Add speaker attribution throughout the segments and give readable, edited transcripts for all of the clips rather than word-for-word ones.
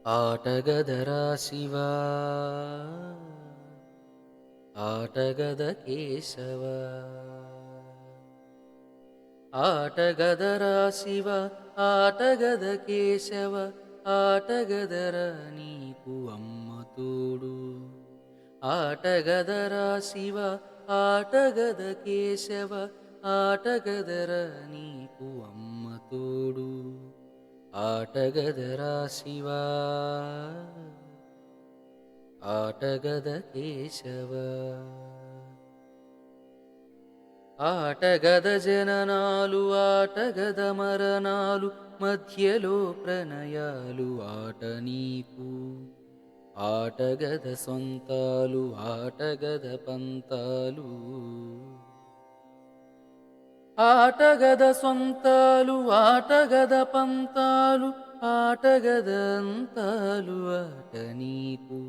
Speaker 1: ఆటగదరా శివా ఆటగద కేశవ ఆటగదరా శివ ఆటగద కేశవ ఆటగదర నీకు అమ్మ తోడు ఆటగదరా శివ ఆటగద కేశవ ఆటగదర నీకు అమ్మ తోడు ఆటగదరా శివా ఆటగద కేశవ ఆటగద జననాలు ఆటగద మరణాలు మధ్యలో ప్రణయాలు ఆట నీకు ఆటగద సొంతాలు ఆటగద పంతాలు ఆటగద సొంతాలు ఆటగద పంతాలు ఆటగద అంతాలు ఆట నీకు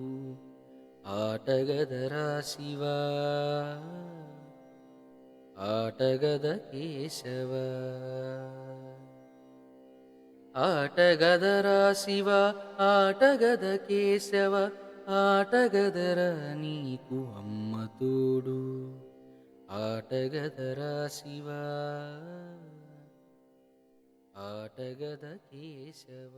Speaker 1: ఆటగదరా శివా ఆటగద కేశవ ఆటగదరా శివ ఆటగద కేశవ ఆటగదర నీకు అమ్మ తోడు ఆటగదరా శివ ఆటగద కేశవ